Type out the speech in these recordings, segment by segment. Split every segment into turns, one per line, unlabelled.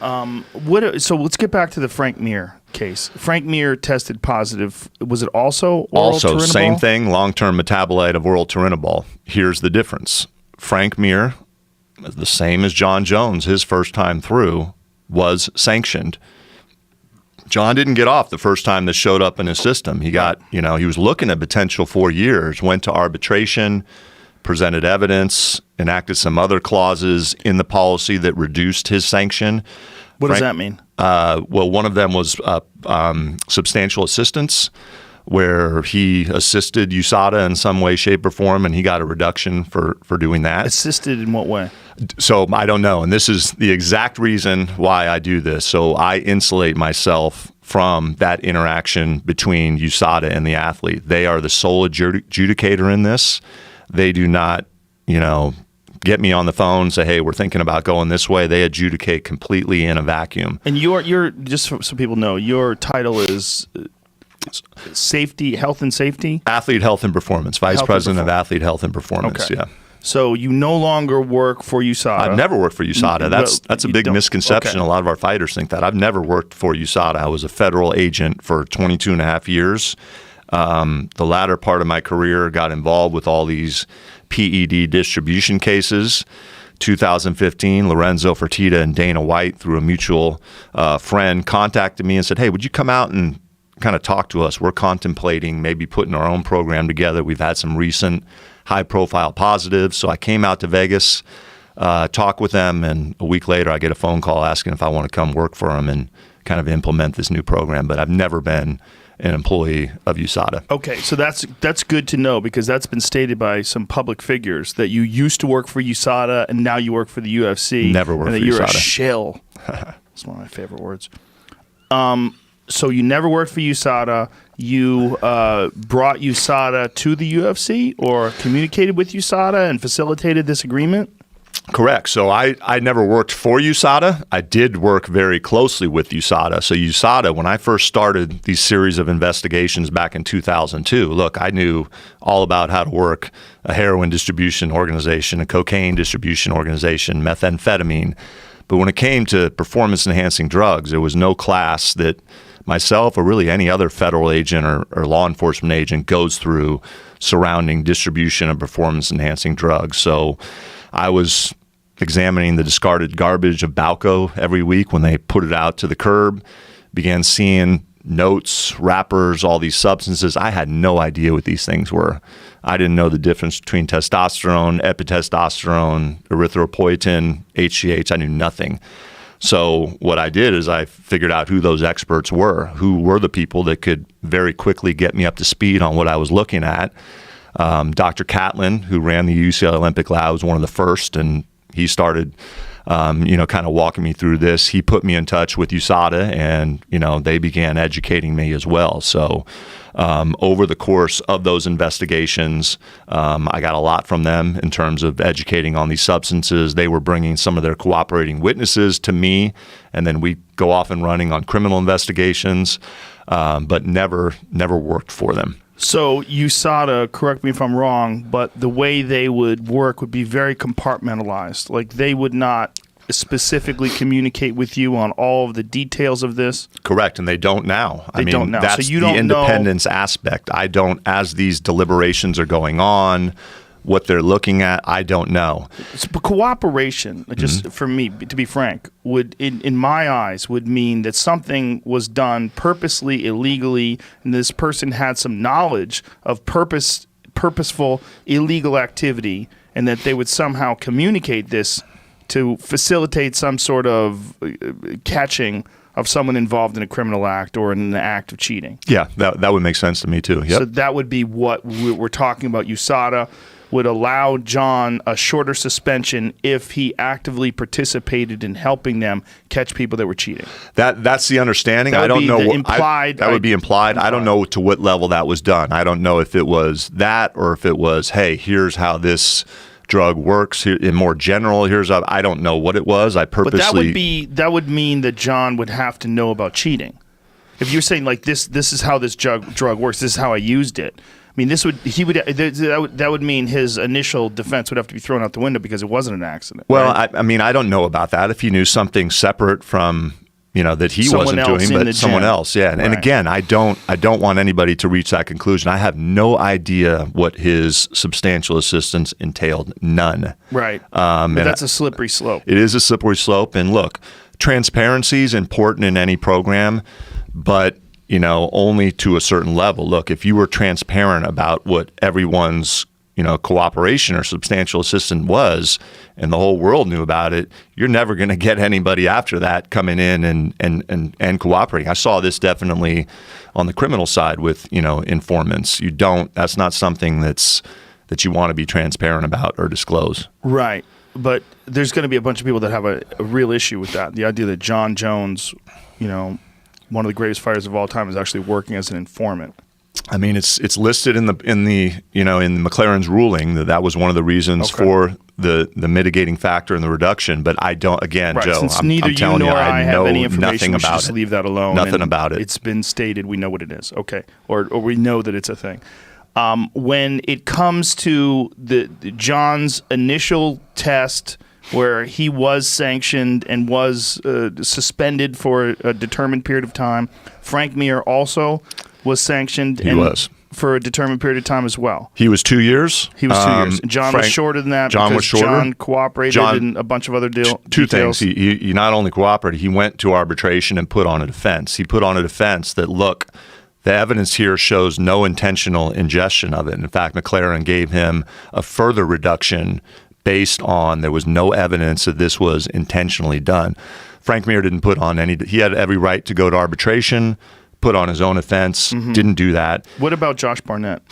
So let's get back to the Frank Mir case. Frank Mir tested positive. Was it also oral
Also,
turinabol?
same thing, long-term metabolite of oral turinabol. Here's the difference. Frank Mir, the same as John Jones, his first time through, was sanctioned. John didn't get off the first time this showed up in his system. He got, he was looking at potential 4 years, went to arbitration, presented evidence, enacted some other clauses in the policy that reduced his sanction.
What does that mean?
Well, one of them was substantial assistance, where he assisted USADA in some way, shape, or form, and he got a reduction for doing that.
Assisted in what way?
So I don't know, and this is the exact reason why I do this. So I insulate myself from that interaction between USADA and the athlete. They are the sole adjudicator in this. They do not, get me on the phone and say, hey, we're thinking about going this way. They adjudicate completely in a vacuum.
And you're just so people know, your title is safety, health and safety?
Athlete Health and Performance, Vice President of Athlete Health and Performance,
okay.
Yeah.
So you no longer work for USADA.
I've never worked for USADA. That's a big misconception.
Okay.
A lot of our fighters think that. I've never worked for USADA. I was a federal agent for 22 and a half years. The latter part of my career got involved with all these PED distribution cases. 2015, Lorenzo Fertitta and Dana White, through a mutual friend, contacted me and said, hey, would you come out and kind of talk to us? We're contemplating maybe putting our own program together. We've had some recent high-profile positives. So I came out to Vegas, talk with them, and a week later I get a phone call asking if I want to come work for them and kind of implement this new program. But I've never been an employee of USADA.
Okay, so that's good to know, because that's been stated by some public figures that you used to work for USADA and now you work for the UFC.
Never worked for USADA.
And that you're a shill. That's one of my favorite words. So you never worked for USADA. You brought USADA to the UFC or communicated with USADA and facilitated this agreement?
Correct. So I never worked for USADA. I did work very closely with USADA. So USADA, when I first started these series of investigations back in 2002, look, I knew all about how to work a heroin distribution organization, a cocaine distribution organization, methamphetamine. But when it came to performance-enhancing drugs, there was no class that myself or really any other federal agent or law enforcement agent goes through surrounding distribution of performance-enhancing drugs. So I was examining the discarded garbage of Balco every week when they put it out to the curb, began seeing notes, wrappers, all these substances. I had no idea what these things were. I didn't know the difference between testosterone, epitestosterone, erythropoietin, HGH. I knew nothing. So what I did is I figured out who those experts were, who were the people that could very quickly get me up to speed on what I was looking at. Dr. Catlin, who ran the UCLA Olympic Lab, was one of the first, and he started, kind of walking me through this. He put me in touch with USADA, and, they began educating me as well. So over the course of those investigations, I got a lot from them in terms of educating on these substances. They were bringing some of their cooperating witnesses to me, and then we go off and running on criminal investigations, but never worked for them.
So USADA, correct me if I'm wrong, but the way they would work would be very compartmentalized. Like they would not specifically communicate with you on all of the details of this?
Correct, and they don't now.
They don't now.
That's
so you
the
don't
independence aspect. I don't, as these deliberations are going on, what they're looking at, I don't know.
But cooperation, just for me, to be frank, would, in my eyes, would mean that something was done purposely, illegally, and this person had some knowledge of purposeful, illegal activity, and that they would somehow communicate this to facilitate some sort of catching of someone involved in a criminal act or in an act of cheating.
Yeah, that would make sense to me too. Yep.
So that would be what we're talking about. USADA would allow John a shorter suspension if he actively participated in helping them catch people that were cheating.
That's the understanding. I don't know. That would be implied. I don't know to what level that was done. I don't know if it was that or if it was, hey, here's how this drug works in more general. I don't know what it was. I purposely.
But that would mean that John would have to know about cheating. If you're saying like this is how this drug works. This is how I used it. mean, that would mean his initial defense would have to be thrown out the window because it wasn't an accident.
Well,
right?
I mean, I don't know about that. If he knew something separate from, that he
Someone
wasn't
else
doing,
in
but
the
someone
gym.
else, yeah. And
Right.
again, I don't want anybody to reach that conclusion. I have no idea what his substantial assistance entailed. None.
Right. But that's a slippery slope.
It is a slippery slope. And look, transparency is important in any program, but only to a certain level. Look, if you were transparent about what everyone's cooperation or substantial assistance was, and the whole world knew about it, you're never going to get anybody after that coming in and cooperating. I saw this definitely on the criminal side with informants. That's not something that you want to be transparent about or disclose.
Right. But there's going to be a bunch of people that have a real issue with that. The idea that John Jones, one of the greatest fighters of all time, is actually working as an informant.
I mean, it's listed in the McLaren's ruling that was one of the reasons for the mitigating factor and the reduction. But I don't. Again,
right.
Joe,
Since
I'm
neither
telling
you nor I have any
nothing
information, we should
about
just
it.
leave that alone.
Nothing about it.
It's been stated. We know what it is. Okay, or we know that it's a thing. When it comes to the John's initial test, where he was sanctioned and was suspended for a determined period of time, Frank Mir also was sanctioned.
He was.
For a determined period of time as well.
He was 2 years.
He was 2 years. John was shorter than that.
John
because
was shorter.
John cooperated and a bunch of other
Two
details.
things. He not only cooperated, he went to arbitration and put on a defense. He put on a defense that, look, the evidence here shows no intentional ingestion of it. In fact, McLaren gave him a further reduction based on there was no evidence that this was intentionally done. Frank Mir didn't put on any. He had every right to go to arbitration, put on his own offense, didn't do that.
What about Josh Barnett?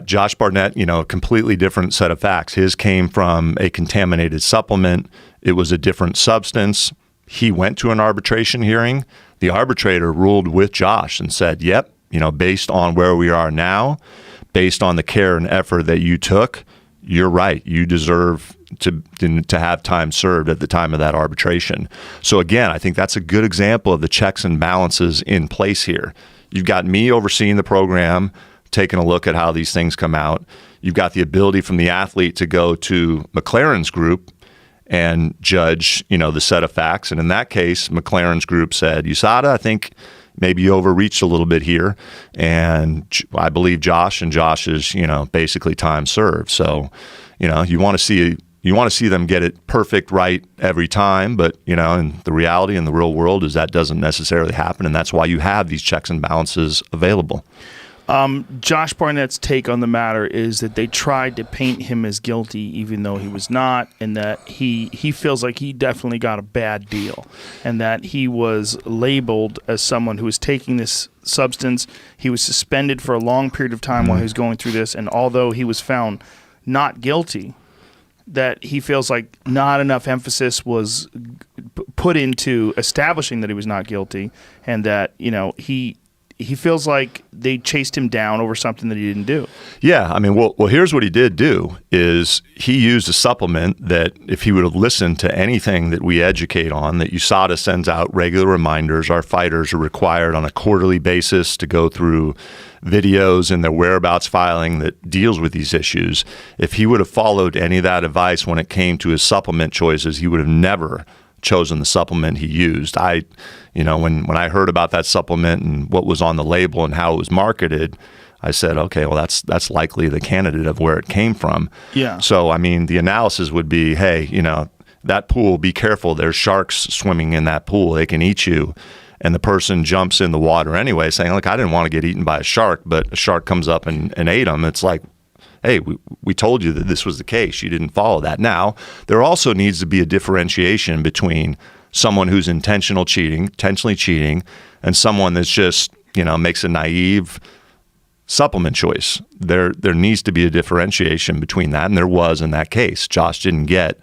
Josh Barnett, a completely different set of facts. His came from a contaminated supplement. It was a different substance. He went to an arbitration hearing. The arbitrator ruled with Josh and said, yep, based on where we are now, based on the care and effort that you took, you're right. You deserve to have time served at the time of that arbitration. So again, I think that's a good example of the checks and balances in place here. You've got me overseeing the program, taking a look at how these things come out. You've got the ability from the athlete to go to McLaren's group and judge, the set of facts. And in that case, McLaren's group said, USADA, I think maybe you overreached a little bit here. And I believe Josh, and Josh is, basically time served. So, you want to see them get it perfect right every time, but and the reality in the real world is that doesn't necessarily happen, and that's why you have these checks and balances available.
Josh Barnett's take on the matter is that they tried to paint him as guilty even though he was not, and that he feels like he definitely got a bad deal, and that he was labeled as someone who was taking this substance. He was suspended for a long period of time while he was going through this, and although he was found not guilty, that he feels like not enough emphasis was put into establishing that he was not guilty, and that he feels like they chased him down over something that he didn't do.
Yeah, I mean, well, here's what he did do is he used a supplement that if he would have listened to anything that we educate on, that USADA sends out regular reminders. Our fighters are required on a quarterly basis to go through videos and their whereabouts filing that deals with these issues. If he would have followed any of that advice when it came to his supplement choices, he would have never chosen the supplement he used. When I heard about that supplement and what was on the label and how it was marketed, I said, okay, well, that's likely the candidate of where it came from.
Yeah.
So, I mean, the analysis would be, hey, that pool, be careful. There's sharks swimming in that pool. They can eat you. And the person jumps in the water anyway, saying, look, I didn't want to get eaten by a shark, but a shark comes up and ate them. It's like, hey, we told you that this was the case. You didn't follow that. Now, there also needs to be a differentiation between someone who's intentionally cheating, and someone that's just, makes a naive supplement choice. There needs to be a differentiation between that, and there was in that case. Josh didn't get,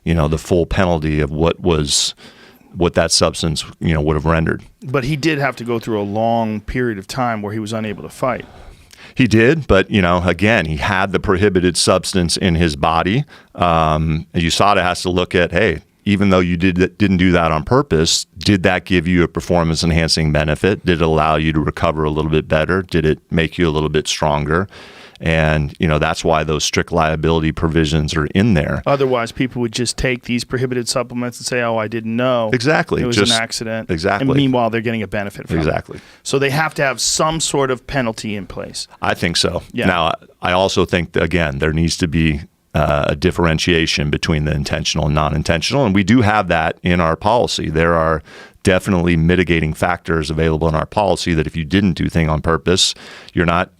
the full penalty of what that substance, would have rendered. But
he did have to go through a long period of time where he was unable to fight.
He did, but, again, he had the prohibited substance in his body. USADA has to look at, hey, even though you didn't do that on purpose, did that give you a performance-enhancing benefit? Did it allow you to recover a little bit better? Did it make you a little bit stronger? And, that's why those strict liability provisions are in there.
Otherwise, people would just take these prohibited supplements and say, oh, I didn't know.
Exactly.
It was an accident.
Exactly.
And meanwhile, they're getting a benefit from
Exactly.
it. So they have to have some sort of penalty in place.
I think so.
Yeah.
Now, I also think, again, there needs to be a differentiation between the intentional and non-intentional, and we do have that in our policy. There are definitely mitigating factors available in our policy that if you didn't do thing on purpose, you're not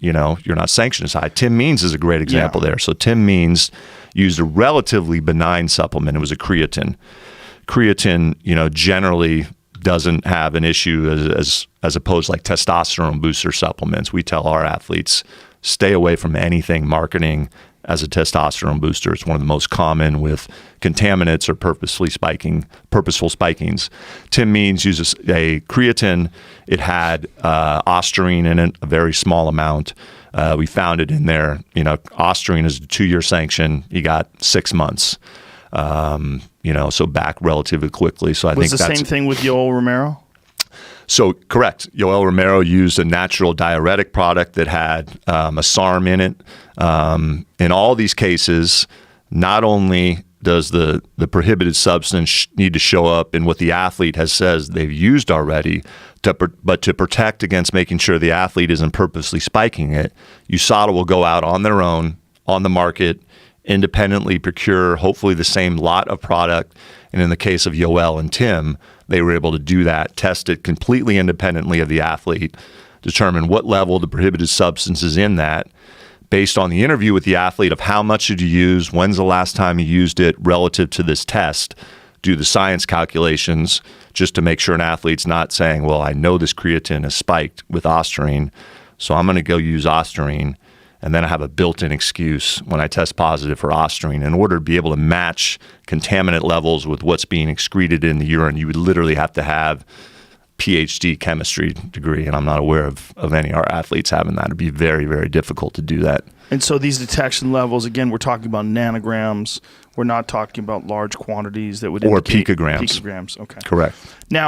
sanctioned as high. Tim Means is a great example there. So Tim Means used a relatively benign supplement. It was a creatine. Creatine, generally doesn't have an issue as opposed to like testosterone booster supplements. We tell our athletes, stay away from anything marketing as a testosterone booster. It's one of the most common with contaminants or purposeful spikings. Tim Means uses a creatine. It had ostarine in it, a very small amount. We found it in there. Ostarine is a 2-year sanction. He got 6 months. So back relatively quickly. So I think that's the
same thing with Yoel Romero.
So correct. Yoel Romero used a natural diuretic product that had a SARM in it. In all these cases, not only does the prohibited substance need to show up in what the athlete has says they've used already, but to protect against making sure the athlete isn't purposely spiking it, USADA will go out on their own, on the market, independently procure hopefully the same lot of product. And in the case of Yoel and Tim, they were able to do that, test it completely independently of the athlete, determine what level the prohibited substance is in that, based on the interview with the athlete of how much did you use, when's the last time you used it relative to this test, do the science calculations just to make sure an athlete's not saying, well, I know this creatine is spiked with ostarine, so I'm going to go use ostarine, and then I have a built-in excuse when I test positive for ostarine. In order to be able to match contaminant levels with what's being excreted in the urine, you would literally have to have PhD chemistry degree, and I'm not aware of any of our athletes having that. It'd be very, very difficult to do that.
And so these detection levels, again, we're talking about nanograms. We're not talking about large quantities that would indicate...
Or picograms.
Picograms, okay.
Correct.
Now,